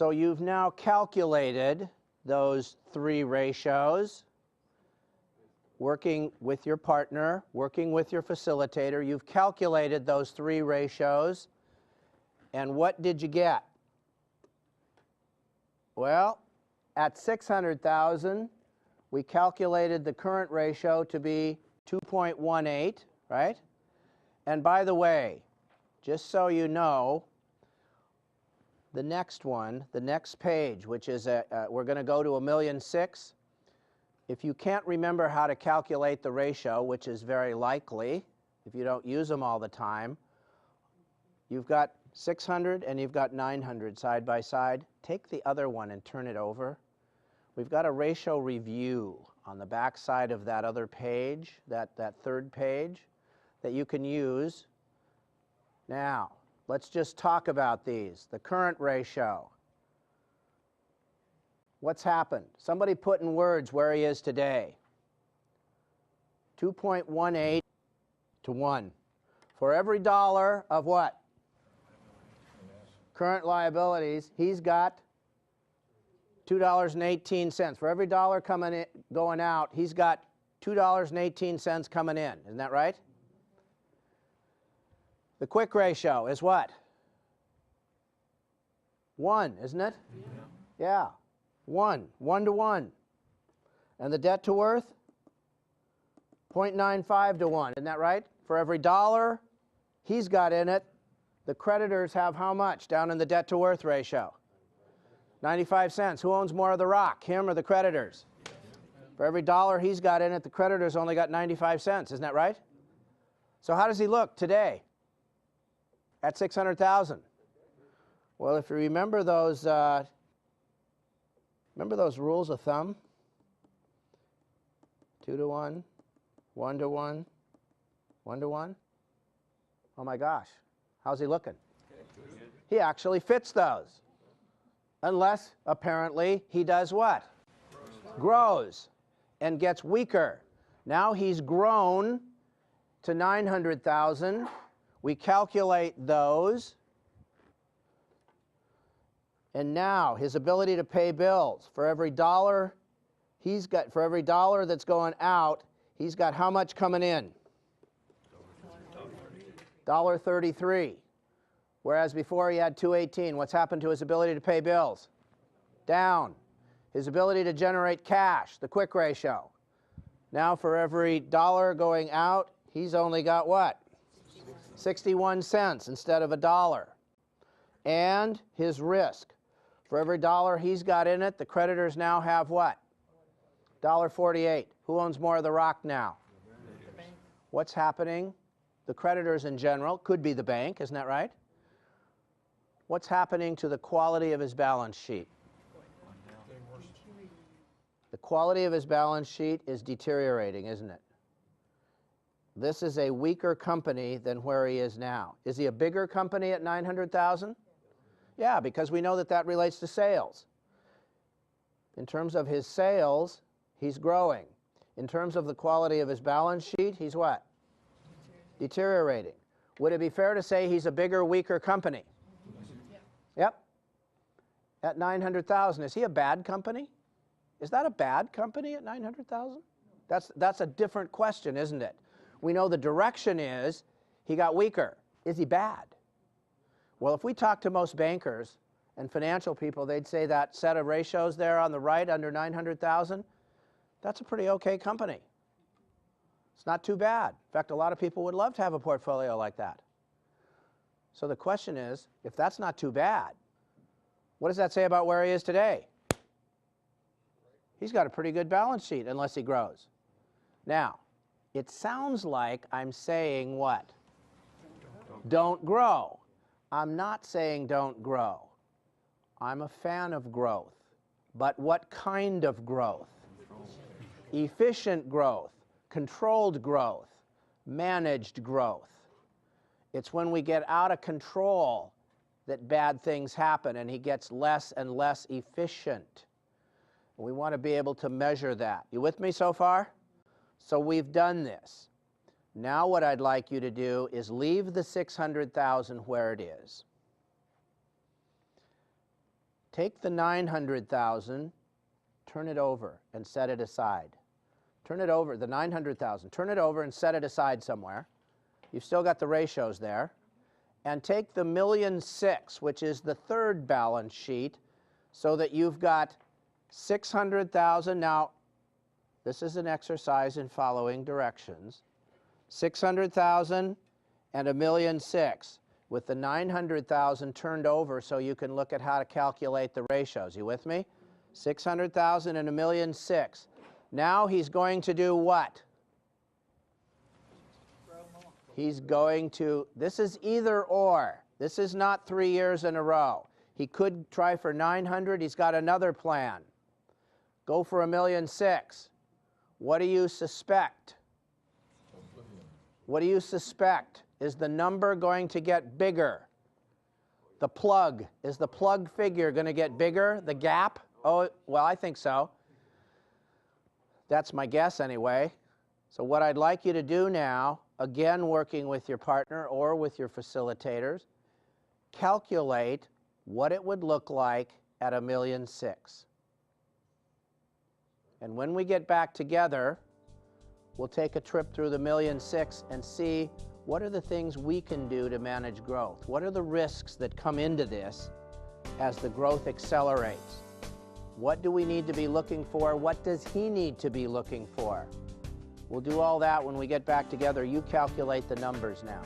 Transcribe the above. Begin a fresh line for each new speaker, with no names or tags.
So you've now calculated those three ratios, working with your partner, working with your facilitator. You've calculated those three ratios, and what did you get? Well, at 600,000, we calculated the current ratio to be 2.18, right? And by the way, just so you know, the next one, the next page, which is we're going to go to 1,000,006. If you can't remember how to calculate the ratio, which is very likely if you don't use them all the time, you've got 600 and you've got 900 side by side. Take the other one and turn it over. We've got a ratio review on the back side of that other page, that third page, that you can use. Now, let's just talk about these. The current ratio. What's happened? Somebody put in words where he is today. 2.18 to 1. For every dollar of what? Current liabilities, he's got $2.18. For every dollar going out, he's got $2.18 coming in. Isn't that right? The quick ratio is what? 1, isn't it? Yeah. 1 to 1. And the debt to worth? 0.95 to 1. Isn't that right? For every dollar he's got in it, the creditors have how much down in the debt to worth ratio? 95 cents. Who owns more of the rock, him or the creditors? For every dollar he's got in it, the creditors only got 95 cents. Isn't that right? So how does he look today at 600,000? Well, if you remember those rules of thumb, 2 to 1, 1 to 1, 1 to 1. Oh my gosh, how's he looking? He actually fits those. Unless, apparently, he does what? Grows and gets weaker. Now he's grown to 900,000. We calculate those. And now his ability to pay bills, for every dollar he's got, for every dollar that's going out, he's got how much coming in? $1.33. Whereas before he had $2.18. What's happened to his ability to pay bills? Down. His ability to generate cash, the quick ratio. Now for every dollar going out, he's only got what? 61 cents instead of $1. And his risk. For every dollar he's got in it, the creditors now have what? $1.48. Who owns more of the rock now?
The bank.
What's happening? The creditors in general, could be the bank, isn't that right? What's happening to the quality of his balance sheet? The quality of his balance sheet is deteriorating, isn't it? This is a weaker company than where he is now. Is he a bigger company at 900,000? Yeah, because we know that that relates to sales. In terms of his sales, he's growing. In terms of the quality of his balance sheet, he's what? Deteriorating. Would it be fair to say he's a bigger, weaker company? Yep. At 900,000. Is he a bad company? Is that a bad company at 900,000? That's a different question, isn't it? We know the direction is he got weaker. Is he bad? Well, if we talk to most bankers and financial people, they'd say that set of ratios there on the right under 900,000, that's a pretty okay company. It's not too bad. In fact, a lot of people would love to have a portfolio like that. So the question is, if that's not too bad, what does that say about where he is today? He's got a pretty good balance sheet unless he grows. Now, it sounds like I'm saying what? Don't grow. I'm not saying don't grow. I'm a fan of growth. But what kind of growth? Efficient growth, controlled growth, managed growth. It's when we get out of control that bad things happen and he gets less and less efficient. We want to be able to measure that. You with me so far? So we've done this. Now what I'd like you to do is leave the 600,000 where it is. Take the 900,000, turn it over and set it aside. Turn it over, the 900,000, turn it over and set it aside somewhere. You've still got the ratios there. And take the 1,000,006, which is the third balance sheet, so that you've got 600,000. Now, this is an exercise in following directions. 600,000 and 1,000,006, with the 900,000 turned over so you can look at how to calculate the ratios. You with me? 600,000 and 1,000,006. Now he's going to do what? He's going to, this is either or. This is not 3 years in a row. He could try for 900. He's got another plan. Go for 1,000,006. What do you suspect? What do you suspect? Is the number going to get bigger? The plug. Is the plug figure going to get bigger? The gap? Oh, well, I think so. That's my guess anyway. So what I'd like you to do now, again working with your partner or with your facilitators, calculate what it would look like at 1,000,006. And when we get back together, we'll take a trip through the 1,000,006 and see what are the things we can do to manage growth. What are the risks that come into this as the growth accelerates? What do we need to be looking for? What does he need to be looking for? We'll do all that when we get back together. You calculate the numbers now.